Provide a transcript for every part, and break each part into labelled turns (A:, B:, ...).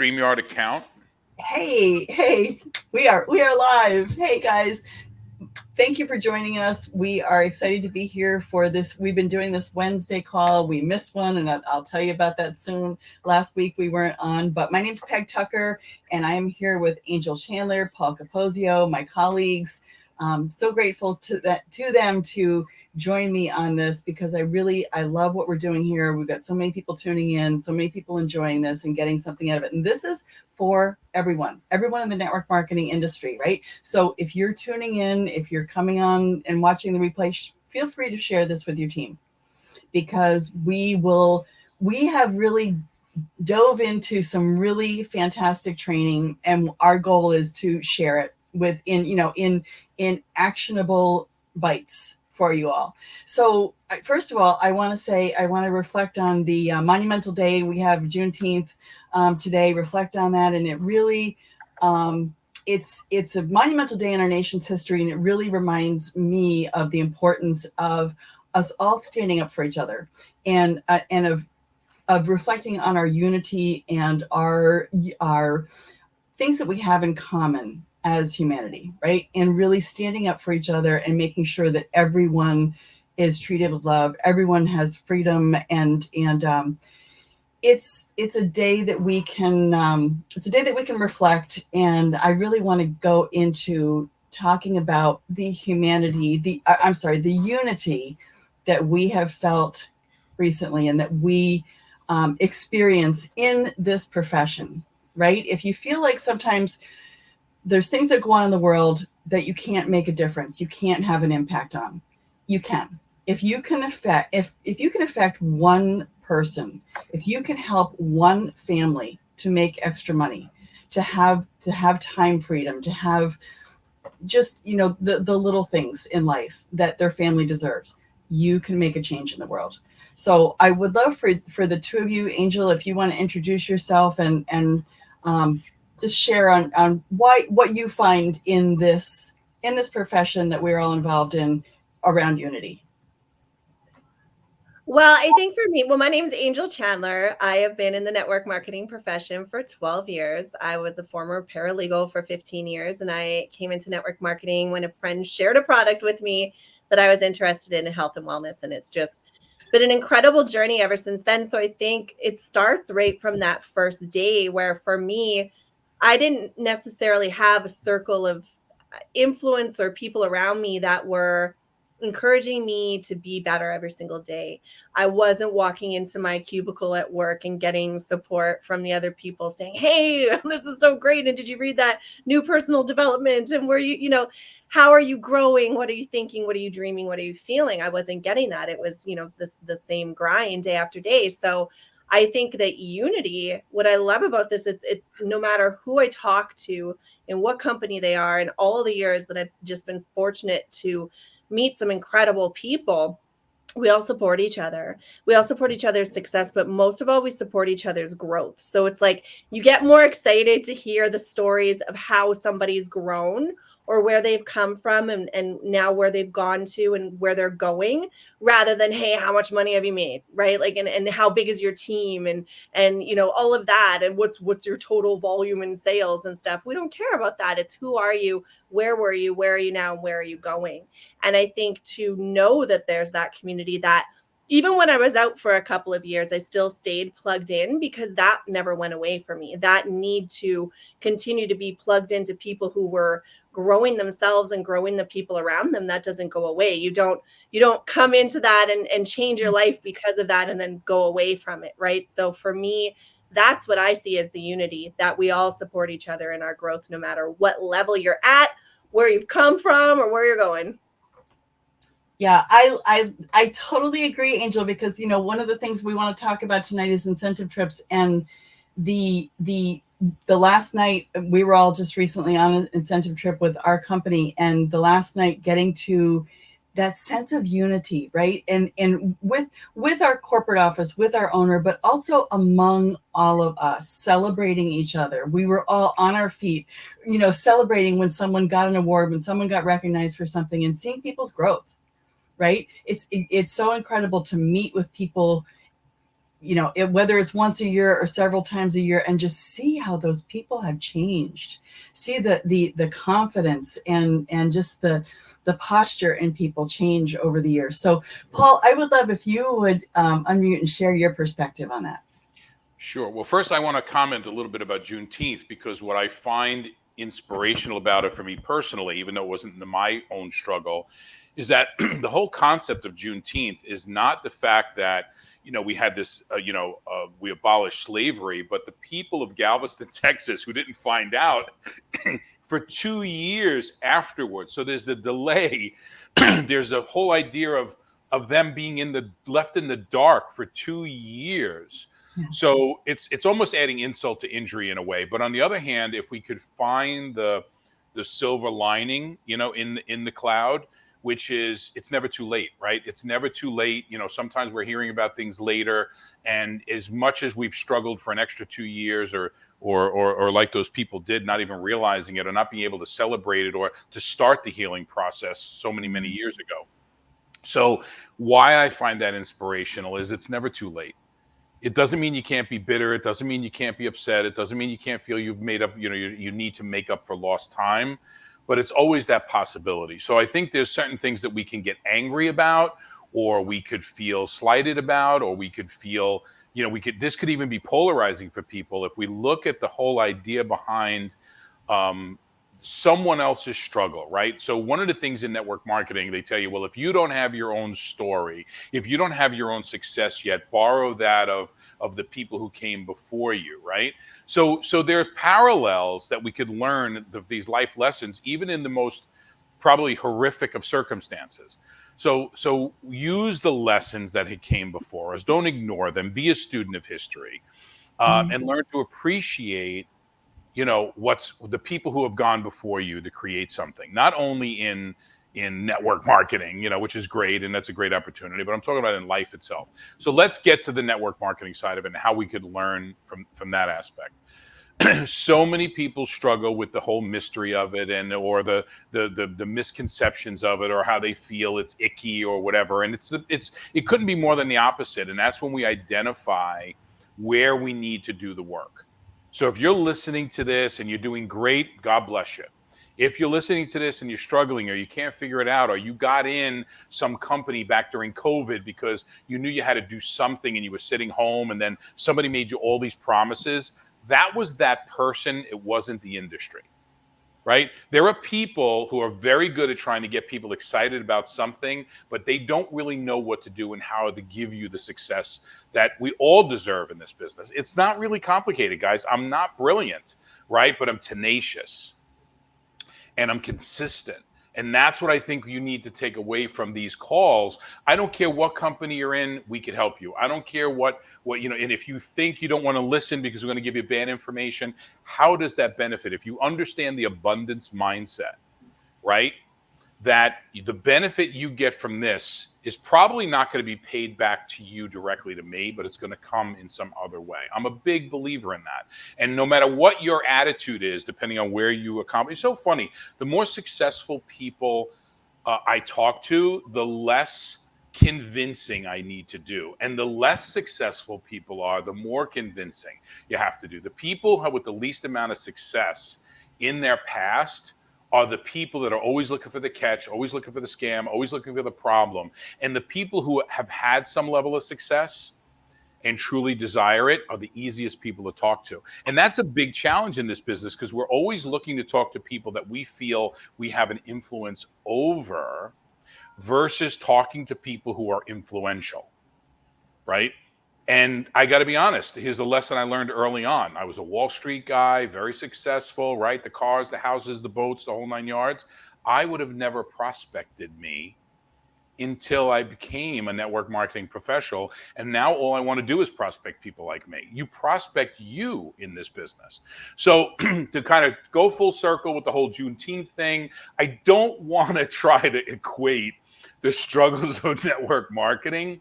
A: StreamYard account.
B: Hey, we are live. Hey guys, thank you for joining us. We are excited to be here for this. We've been doing this Wednesday call. We missed one, and I'll tell you about that soon. Last week we weren't on, but my name's Peg Tucker, and I am here with Angel Chandler, Paul Capozio, my colleagues. So grateful to them to join me on this because I love what we're doing here. We've got so many people tuning in, so many people enjoying this and getting something out of it. And this is for everyone in the network marketing industry, right? So if you're tuning in, if you're coming on and watching the replay, feel free to share this with your team because we have really dove into some really fantastic training, and our goal is to share it in actionable bites for you all. So first of all, I want to reflect on the monumental day. We have Juneteenth today. Reflect on that, and it really it's a monumental day in our nation's history, and it really reminds me of the importance of us all standing up for each other and of reflecting on our unity and our things that we have in common as humanity, right? And really standing up for each other and making sure that everyone is treated with love, everyone has freedom, and it's a day that we can reflect. And I really want to go into talking about the humanity, the unity that we have felt recently and that we experience in this profession, right? If you feel like sometimes there's things that go on in the world that you can't make a difference, you can't have an impact on, you can. If you can affect one person, if you can help one family to make extra money, to have time freedom, to have just the little things in life that their family deserves, you can make a change in the world. So I would love for the two of you, Angel, if you want to introduce yourself and just share on what you find in this profession that we're all involved in around unity.
C: Well, I think for me, my name is Angel Chandler. I have been in the network marketing profession for 12 years. I was a former paralegal for 15 years, and I came into network marketing when a friend shared a product with me that I was interested in health and wellness, and it's just been an incredible journey ever since then. So I think it starts right from that first day where for me, I didn't necessarily have a circle of influence or people around me that were encouraging me to be better every single day. I wasn't walking into my cubicle at work and getting support from the other people saying, hey, this is so great. And did you read that new personal development? And how are you growing? What are you thinking? What are you dreaming? What are you feeling? I wasn't getting that. It was, the same grind day after day. So I think that unity, what I love about this, it's no matter who I talk to and what company they are, and all the years that I've just been fortunate to meet some incredible people, we all support each other. We all support each other's success, but most of all, we support each other's growth. So it's like you get more excited to hear the stories of how somebody's grown or where they've come from and now where they've gone to and where they're going, rather than, hey, how much money have you made? Right? Like, and how big is your team and all of that. And what's your total volume in sales and stuff. We don't care about that. It's who are you? Where were you? Where are you now? And where are you going? And I think to know that there's that community that even when I was out for a couple of years, I still stayed plugged in because that never went away for me. That need to continue to be plugged into people who were growing themselves and growing the people around them, that doesn't go away. You don't come into that and change your life because of that and then go away from it, right? So for me, that's what I see as the unity, that we all support each other in our growth, no matter what level you're at, where you've come from, or where you're going.
B: Yeah, I totally agree, Angel, because one of the things we want to talk about tonight is incentive trips. And the last night, we were all just recently on an incentive trip with our company, and the last night getting to that sense of unity, right? And with our corporate office, with our owner, but also among all of us, celebrating each other. We were all on our feet, celebrating when someone got an award, when someone got recognized for something, and seeing people's growth. Right? It's so incredible to meet with people whether it's once a year or several times a year, and just see how those people have changed, see the confidence and just the posture in people change over the years. So Paul, I would love if you would unmute and share your perspective on that.
A: Sure. Well, first I want to comment a little bit about Juneteenth, because what I find inspirational about it for me personally, even though it wasn't my own struggle, is that the whole concept of Juneteenth is not the fact that, we had this, we abolished slavery, but the people of Galveston, Texas, who didn't find out for 2 years afterwards. So there's the delay. There's the whole idea of them being left in the dark for 2 years. So it's almost adding insult to injury in a way. But on the other hand, if we could find the silver lining, in the cloud, which is it's never too late, right? It's never too late. Sometimes we're hearing about things later, and as much as we've struggled for an extra 2 years, or like those people did, not even realizing it or not being able to celebrate it or to start the healing process so many years ago. So why I find that inspirational is it's never too late. It doesn't mean you can't be bitter. It doesn't mean you can't be upset. It doesn't mean you can't feel you've made up, you need to make up for lost time, but it's always that possibility. So I think there's certain things that we can get angry about, or we could feel slighted about, or we could feel, this could even be polarizing for people if we look at the whole idea behind someone else's struggle, right? So one of the things in network marketing, they tell you, well, if you don't have your own story, if you don't have your own success yet, borrow that of the people who came before you, right? So there's parallels that we could learn these life lessons, even in the most probably horrific of circumstances. So use the lessons that had came before us. Don't ignore them. Be a student of history, and learn to appreciate what's the people who have gone before you to create something, not only in network marketing, which is great, and that's a great opportunity, but I'm talking about in life itself. So let's get to the network marketing side of it and how we could learn from that aspect. So many people struggle with the whole mystery of it, or the misconceptions of it, or how they feel it's icky or whatever. And it couldn't be more than the opposite. And that's when we identify where we need to do the work. So if you're listening to this and you're doing great, God bless you. If you're listening to this and you're struggling, or you can't figure it out, or you got in some company back during COVID because you knew you had to do something and you were sitting home, and then somebody made you all these promises, that was that person. It wasn't the industry, right? There are people who are very good at trying to get people excited about something, but they don't really know what to do and how to give you the success that we all deserve in this business. It's not really complicated, guys. I'm not brilliant, right? But I'm tenacious and I'm consistent. And that's what I think you need to take away from these calls. I don't care what company you're in, we could help you. I don't care what and if you think you don't want to listen because we're going to give you bad information, how does that benefit? If you understand the abundance mindset, right? That the benefit you get from this is probably not going to be paid back to you directly, to me, but it's going to come in some other way. I'm a big believer in that. And no matter what your attitude is, depending on where you accomplish, it's so funny. The more successful people I talk to, the less convincing I need to do. And the less successful people are, the more convincing you have to do. The people with the least amount of success in their past are the people that are always looking for the catch, always looking for the scam, always looking for the problem. And the people who have had some level of success and truly desire it are the easiest people to talk to. And that's a big challenge in this business, because we're always looking to talk to people that we feel we have an influence over, versus talking to people who are influential, right? And I got to be honest, here's the lesson I learned early on. I was a Wall Street guy, very successful, right? The cars, the houses, the boats, the whole 9 yards. I would have never prospected me until I became a network marketing professional. And now all I want to do is prospect people like me. You prospect you in this business. So to kind of go full circle with the whole Juneteenth thing, I don't want to try to equate the struggles of network marketing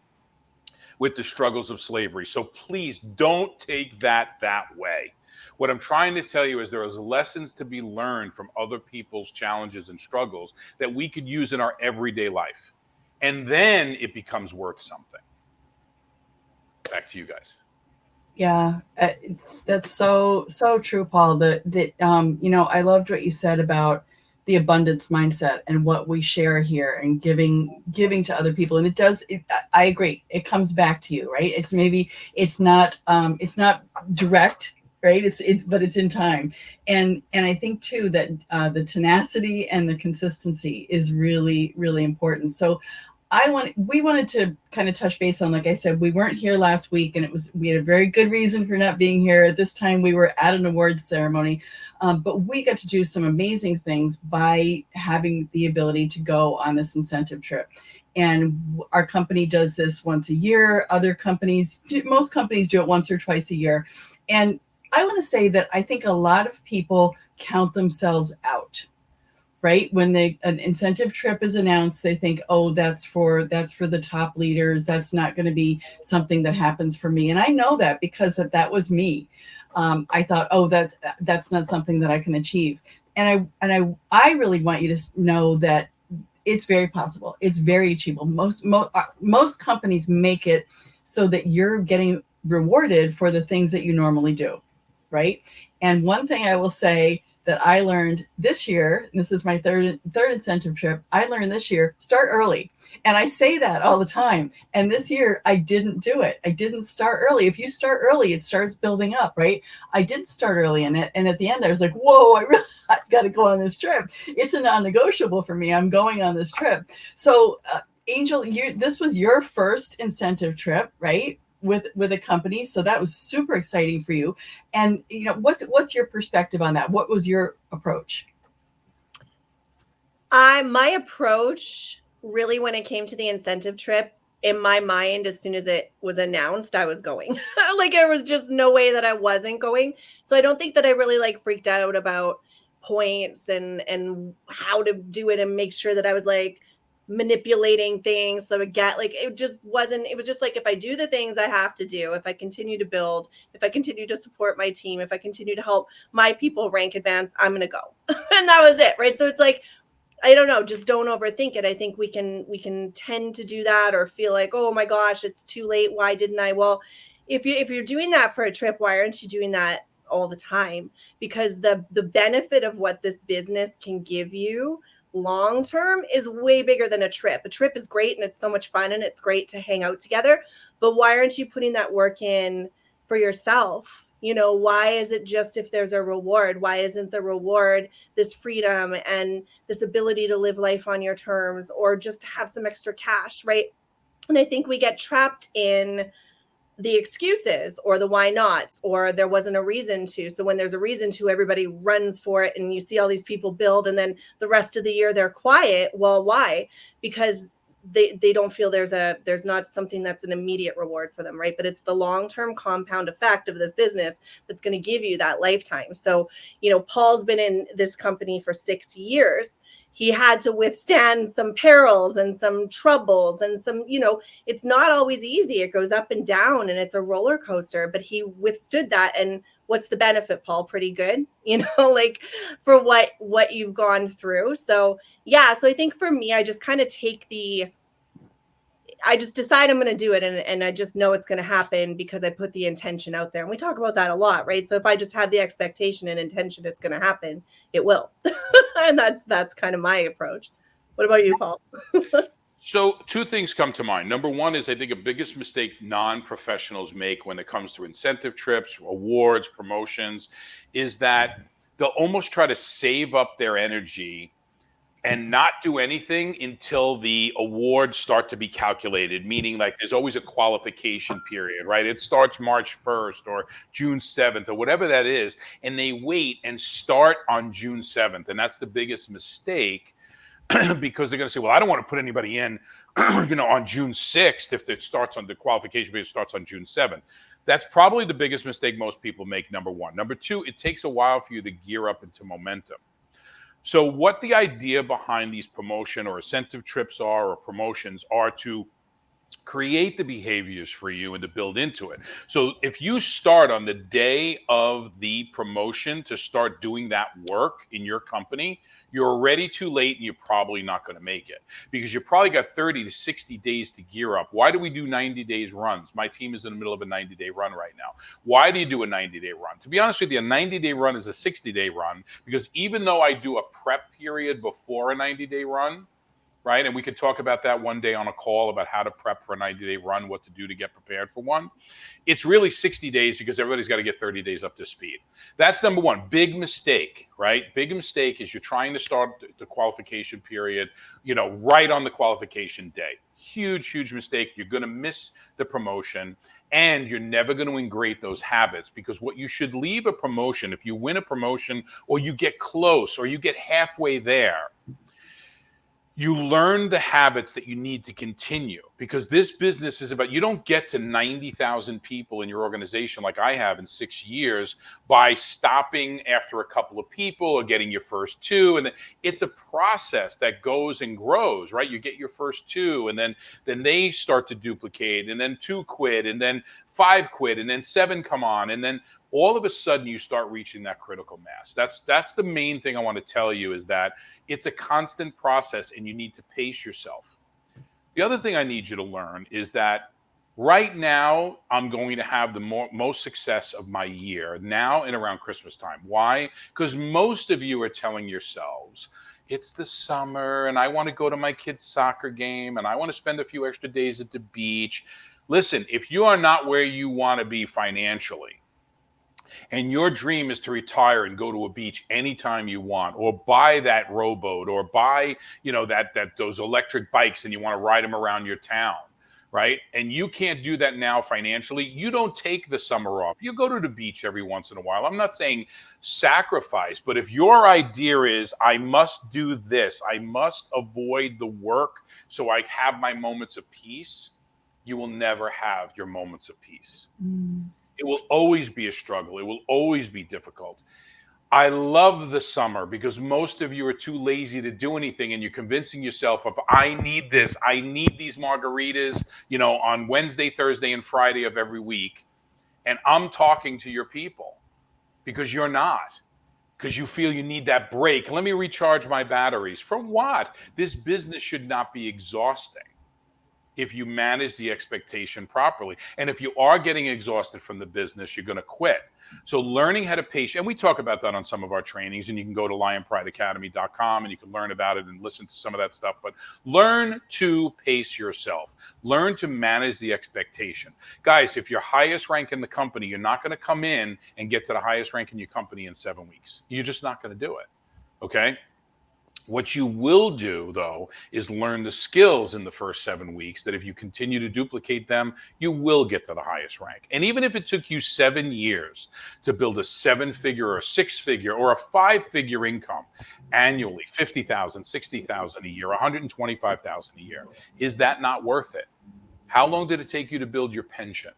A: with the struggles of slavery. So please don't take that way. What I'm trying to tell you is there is lessons to be learned from other people's challenges and struggles that we could use in our everyday life. And then it becomes worth something. Back to you guys.
B: Yeah, that's so true, Paul. I loved what you said about the abundance mindset and what we share here and giving to other people. And I agree. It comes back to you, right? It's not direct, right? But it's in time. And I think too that the tenacity and the consistency is really, really important. So we wanted to kind of touch base on, like I said, we weren't here last week, and we had a very good reason for not being here. At this time, we were at an awards ceremony, but we got to do some amazing things by having the ability to go on this incentive trip. And our company does this once a year. Most companies do it once or twice a year. And I want to say that I think a lot of people count themselves out. Right? When an incentive trip is announced, they think, oh, that's for the top leaders. That's not going to be something that happens for me. And I know that because that was me. I thought, oh, that's not something that I can achieve. And I really want you to know that it's very possible. It's very achievable. Most companies make it so that you're getting rewarded for the things that you normally do. Right? And one thing I will say that I learned this year, and this is my third incentive trip, I learned this year, start early. And I say that all the time. And this year I didn't do it. I didn't start early. If you start early, it starts building up, right? I didn't start early in it. And at the end, I was like, whoa, I've got to go on this trip. It's a non-negotiable for me. I'm going on this trip. So Angel, this was your first incentive trip, right? With a company, so that was super exciting for you. And what's your perspective on that? What was your approach?
C: My approach really, when it came to the incentive trip, in my mind, as soon as it was announced, I was going. Like, there was just no way that I wasn't going. So I don't think that I really freaked out about points and how to do it and make sure that I was manipulating things so I would get it was just like, if I do the things I have to do, if I continue to build, if I continue to support my team, if I continue to help my people rank advance, I'm gonna go. And that was it, right? So it's like, I don't know, just don't overthink it. I think we can tend to do that or feel like, oh my gosh, it's too late, why didn't I? Well, if you're doing that for a trip, why aren't you doing that all the time? Because the benefit of what this business can give you long term is way bigger than a trip. A trip is great and it's so much fun and it's great to hang out together, but why aren't you putting that work in for yourself? Why is it just if there's a reward? Why isn't the reward this freedom and this ability to live life on your terms, or just have some extra cash, right? And I think we get trapped in the excuses or the why nots, or there wasn't a reason to. So when there's a reason to, everybody runs for it, and you see all these people build, and then the rest of the year they're quiet. Well, why? Because they don't feel there's not something that's an immediate reward for them, right? But it's the long-term compound effect of this business that's going to give you that lifetime. So, Paul's been in this company for 6 years. He had to withstand some perils and some troubles and some, it's not always easy. It goes up and down and it's a roller coaster, but he withstood that. And what's the benefit, Paul? Pretty good, for what you've gone through. So yeah. So I think for me, I just kind of I just decide I'm going to do it. And I just know it's going to happen because I put the intention out there. And we talk about that a lot, right? So if I just have the expectation and intention it's going to happen, it will. And that's kind of my approach. What about you, Paul?
A: So two things come to mind. Number one is, I think, a biggest mistake non-professionals make when it comes to incentive trips, awards, promotions, is that they'll almost try to save up their energy and not do anything until the awards start to be calculated, meaning there's always a qualification period, right? It starts March 1st or June 7th or whatever that is, and they wait and start on June 7th. And that's the biggest mistake, because they're going to say, well, I don't want to put anybody in, on June 6th if it starts on the qualification period starts on June 7th. That's probably the biggest mistake most people make, number one. Number two, it takes a while for you to gear up into momentum. So what the idea behind these promotion or incentive trips are, or promotions, are to create the behaviors for you and to build into it. So if you start on the day of the promotion to start doing that work in your company, you're already too late and you're probably not going to make it, because you probably got 30 to 60 days to gear up. Why do we do 90 days runs? My team is in the middle of a 90-day run right now. Why do you do a 90-day run? To be honest with you, a 90-day run is a 60-day run, because even though I do a prep period before a 90-day run, right? And we could talk about that one day on a call about how to prep for a 90-day run, what to do to get prepared for one. It's really 60 days because everybody's got to get 30 days up to speed. That's number one. Big mistake, right? Big mistake is you're trying to start the qualification period, right on the qualification day. Huge, huge mistake. You're going to miss the promotion, and you're never going to ingrate those habits, because what you should leave a promotion, if you win a promotion or you get close or you get halfway there, you learn the habits that you need to continue, because this business is about, you don't get to 90,000 people in your organization like I have in 6 years by stopping after a couple of people or getting your first two. And it's a process that goes and grows, right? You get your first two, and then they start to duplicate, and then 2 quit, and then 5 quit, and then 7 come on. And then all of a sudden you start reaching that critical mass. That's the main thing I want to tell you, is that it's a constant process and you need to pace yourself. The other thing I need you to learn is that right now I'm going to have the most success of my year now and around Christmas time. Why? Because most of you are telling yourselves, it's the summer and I want to go to my kid's soccer game and I want to spend a few extra days at the beach. Listen, if you are not where you want to be financially, and your dream is to retire and go to a beach anytime you want, or buy that rowboat, or buy, those electric bikes and you want to ride them around your town, right? And you can't do that now financially, you don't take the summer off. You go to the beach every once in a while. I'm not saying sacrifice, but if your idea is, I must do this, I must avoid the work so I have my moments of peace, you will never have your moments of peace. It will always be a struggle. It will always be difficult. I love the summer because most of you are too lazy to do anything, and you're convincing yourself of, I need this. I need these margaritas, on Wednesday, Thursday, and Friday of every week. And I'm talking to your people because you're not, because you feel you need that break. Let me recharge my batteries. From what? This business should not be exhausting if you manage the expectation properly. And if you are getting exhausted from the business, you're going to quit. So learning how to pace, and we talk about that on some of our trainings, and you can go to lionprideacademy.com and you can learn about it and listen to some of that stuff. But learn to pace yourself. Learn to manage the expectation. Guys, if you're highest rank in the company, you're not going to come in and get to the highest rank in your company in 7 weeks. You're just not going to do it. Okay? What you will do, though, is learn the skills in the first 7 weeks that if you continue to duplicate them, you will get to the highest rank. And even if it took you 7 years to build a 7-figure or a 6-figure or a 5-figure income annually, $50,000, $60,000 a year, $125,000 a year, is that not worth it? How long did it take you to build your pension?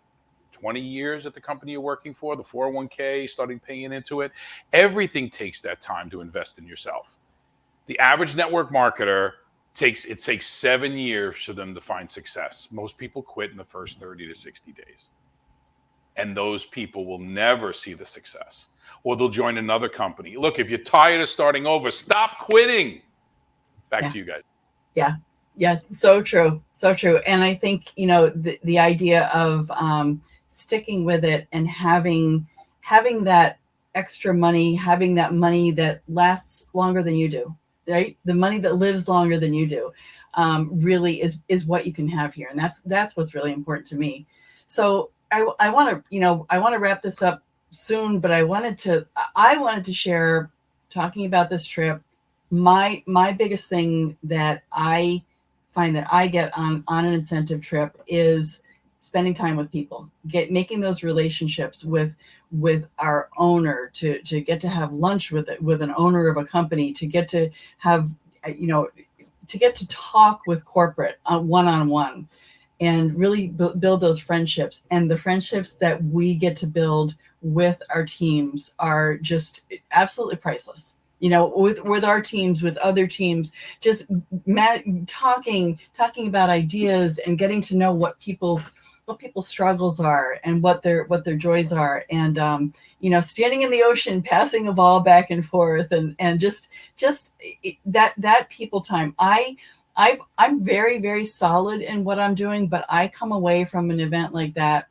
A: 20 years at the company you're working for, the 401k, starting paying into it? Everything takes that time to invest in yourself. The average network marketer takes 7 years for them to find success. Most people quit in the first 30 to 60 days. And those people will never see the success. Or they'll join another company. Look, if you're tired of starting over, stop quitting. Back to you guys.
B: Yeah. So true. So true. And I think, the idea of sticking with it and having that extra money, having that money that lasts longer than you do. Right? The money that lives longer than you do really is what you can have here. And that's what's really important to me. So I want to wrap this up soon, but I wanted to share, talking about this trip, my biggest thing that I find that I get on an incentive trip is spending time with people, making those relationships with our owner, to get to have lunch with an owner of a company, to get to have, to get to talk with corporate one-on-one, and really build those friendships. And the friendships that we get to build with our teams are just absolutely priceless. with our teams, with other teams, just talking about ideas and getting to know what people's struggles are and what their joys are, and standing in the ocean, passing a ball back and forth, and just that people time. I'm very, very solid in what I'm doing, but I come away from an event like that,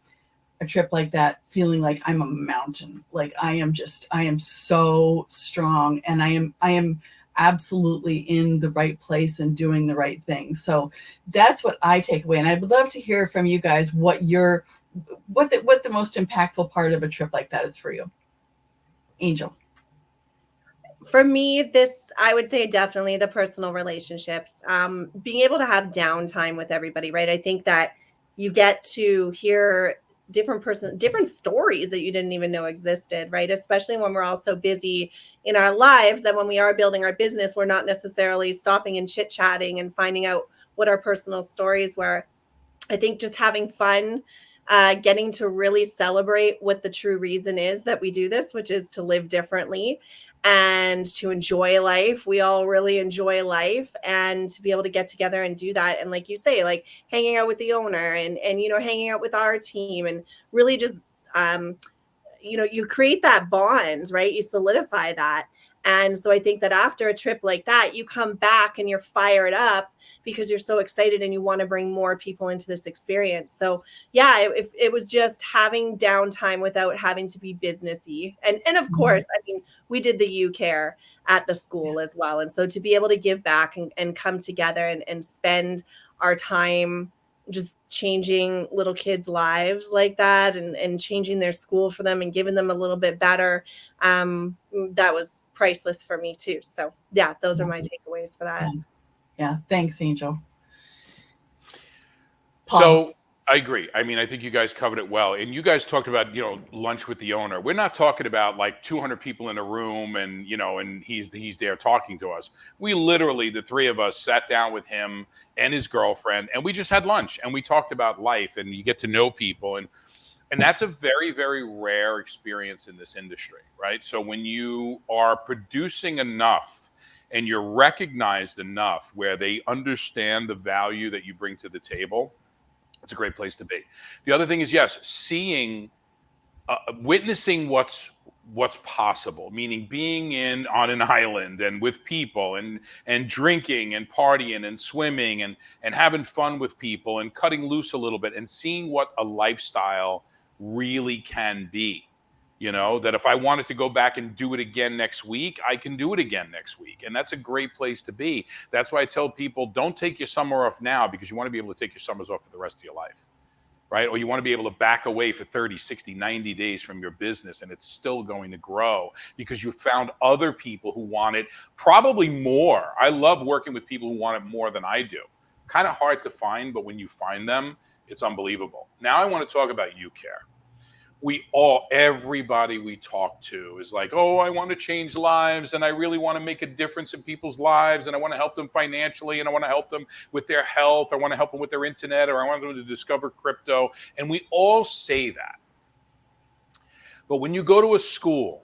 B: a trip like that, feeling like I'm a mountain. Like I am so strong, and I am absolutely in the right place and doing the right thing. So that's what I take away. And I would love to hear from you guys what the most impactful part of a trip like that is for you. Angel.
C: For me, I would say definitely the personal relationships, being able to have downtime with everybody, right? I think that you get to hear different stories that you didn't even know existed, right? Especially when we're all so busy in our lives that when we are building our business, we're not necessarily stopping and chit-chatting and finding out what our personal stories were. I think just having fun, getting to really celebrate what the true reason is that we do this, which is to live differently and to enjoy life. We all really enjoy life, and to be able to get together and do that. And like you say, like hanging out with the owner and hanging out with our team, and really just, you create that bond, right? You solidify that. And so I think that after a trip like that, you come back and you're fired up because you're so excited and you want to bring more people into this experience. So yeah, it was just having downtime without having to be businessy. And of course, I mean, we did the U-Care at the school as well. And so to be able to give back and come together and spend our time just changing little kids' lives like that, and changing their school for them and giving them a little bit better, that was priceless for me too. So yeah, those are my takeaways for that.
B: Yeah. Thanks, Angel.
A: Paul. So I agree. I mean, I think you guys covered it well. And you guys talked about, lunch with the owner. We're not talking about like 200 people in a room and, and he's there talking to us. We literally, the three of us, sat down with him and his girlfriend, and we just had lunch and we talked about life, and you get to know people. And that's a very, very rare experience in this industry, right? So when you are producing enough and you're recognized enough where they understand the value that you bring to the table, it's a great place to be. The other thing is, yes, witnessing what's possible, meaning being on an island and with people and drinking and partying and swimming and having fun with people and cutting loose a little bit and seeing what a lifestyle really can be. That if I wanted to go back and do it again next week, I can do it again next week. And that's a great place to be. That's why I tell people, don't take your summer off now, because you want to be able to take your summers off for the rest of your life, right? Or you want to be able to back away for 30, 60, 90 days from your business, and it's still going to grow because you found other people who want it probably more. I love working with people who want it more than I do. Kind of hard to find, but when you find them, it's unbelievable. Now I want to talk about U-Care. Everybody we talk to is like, oh, I want to change lives, and I really want to make a difference in people's lives, and I want to help them financially, and I want to help them with their health, I want to help them with their internet, or I want them to discover crypto. And we all say that. But when you go to a school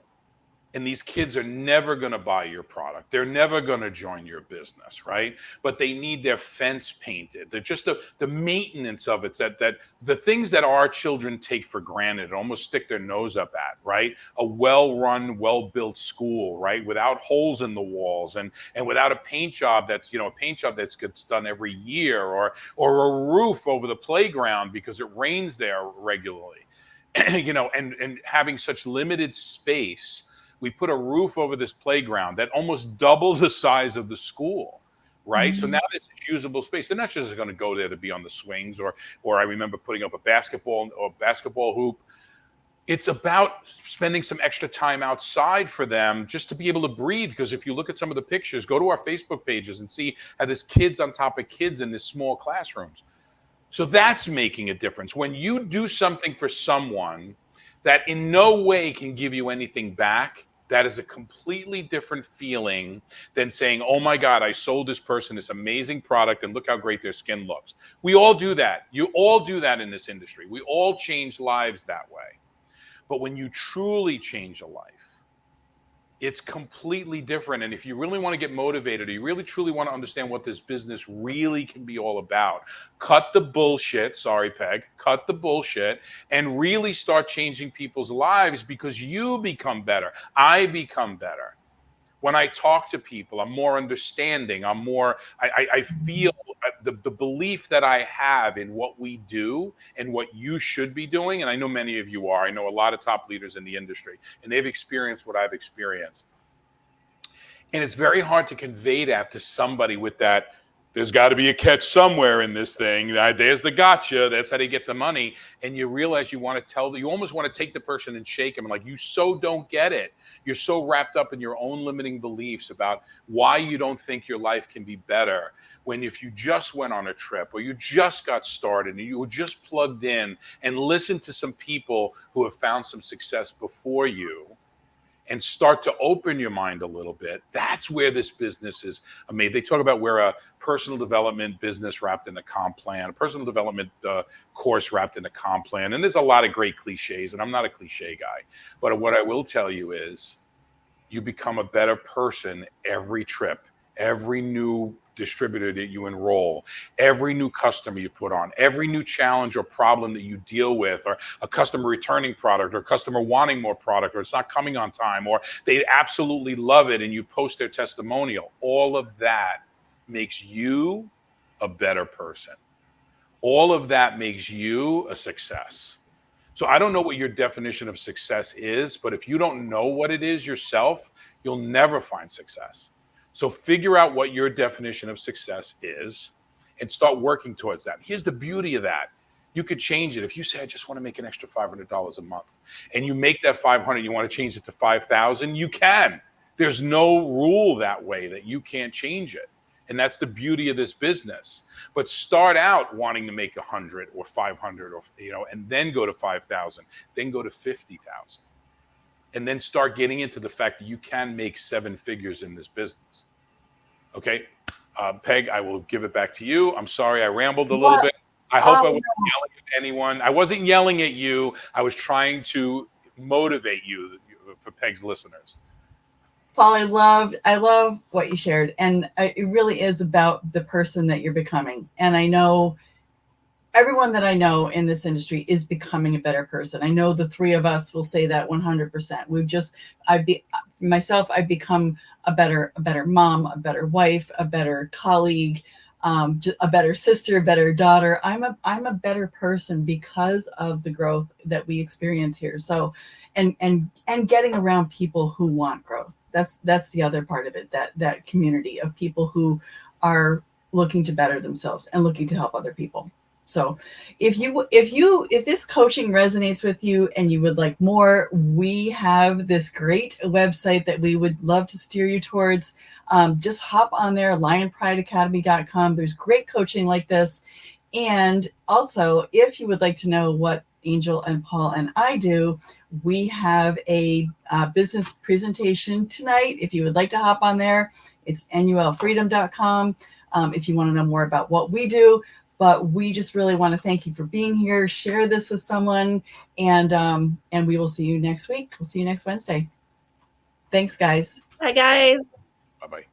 A: and these kids are never going to buy your product, they're never going to join your business, right? But they need their fence painted. They're just the maintenance of it, that the things that our children take for granted, almost stick their nose up at, right? A well-run, well-built school, right? Without holes in the walls and without a paint job that gets done every year, or a roof over the playground because it rains there regularly, and having such limited space. We put a roof over this playground that almost doubles the size of the school, right? Mm-hmm. So now there's usable space. They're not just going to go there to be on the swings, or I remember putting up a basketball hoop. It's about spending some extra time outside for them just to be able to breathe. Because if you look at some of the pictures, go to our Facebook pages and see how there's kids on top of kids in these small classrooms. So that's making a difference. When you do something for someone that in no way can give you anything back, that is a completely different feeling than saying, oh my God, I sold this person this amazing product and look how great their skin looks. We all do that. You all do that in this industry. We all change lives that way. But when you truly change a life, It's completely different. And if you really want to get motivated, or you really truly want to understand what this business really can be all about, cut the bullshit. Sorry, Peg. Cut the bullshit and really start changing people's lives, because you become better. I become better. When I talk to people, I'm more understanding. I feel the belief that I have in what we do and what you should be doing. And I know many of you are. I know a lot of top leaders in the industry, and they've experienced what I've experienced. And it's very hard to convey that to somebody with that. There's got to be a catch somewhere in this thing. There's the gotcha. That's how they get the money. And you realize you want to you almost want to take the person and shake them. And like, you so don't get it. You're so wrapped up in your own limiting beliefs about why you don't think your life can be better. When if you just went on a trip, or you just got started and you were just plugged in and listened to some people who have found some success before you, and start to open your mind a little bit, that's where this business is made. They talk about where a personal development business wrapped in a comp plan, a personal development course wrapped in a comp plan. And there's a lot of great cliches, and I'm not a cliche guy. But what I will tell you is you become a better person every trip, every new distributor that you enroll, every new customer you put on, every new challenge or problem that you deal with, or a customer returning product, or customer wanting more product, or it's not coming on time, or they absolutely love it and you post their testimonial. All of that makes you a better person. All of that makes you a success. So I don't know what your definition of success is, but if you don't know what it is yourself, you'll never find success. So figure out what your definition of success is and start working towards that. Here's the beauty of that. You could change it. If you say, I just want to make an extra $500 a month, and you make that 500, you want to change it to 5,000, you can. There's no rule that way that you can't change it. And that's the beauty of this business. But start out wanting to make 100 or 500, or, and then go to 5,000, then go to 50,000. And then start getting into the fact that you can make 7 figures in this business. Okay, Peg, I will give it back to you. I'm sorry I rambled a little bit. I hope I wasn't yelling at anyone. I wasn't yelling at you. I was trying to motivate you for Peg's listeners.
B: Paul, I love what you shared. And it really is about the person that you're becoming. And I know everyone that I know in this industry is becoming a better person. I know the three of us will say that 100%. I've become a better mom, a better wife, a better colleague, a better sister, a better daughter. I'm a better person because of the growth that we experience here. So, and getting around people who want growth. That's the other part of it. That community of people who are looking to better themselves and looking to help other people. So if this coaching resonates with you and you would like more, we have this great website that we would love to steer you towards. Just hop on there, lionprideacademy.com. There's great coaching like this. And also, if you would like to know what Angel and Paul and I do, we have a business presentation tonight. If you would like to hop on there, it's nulfreedom.com. If you want to know more about what we do. But we just really want to thank you for being here. Share this with someone, and we will see you next week. We'll see you next Wednesday. Thanks, guys.
C: Bye, guys.
A: Bye-bye.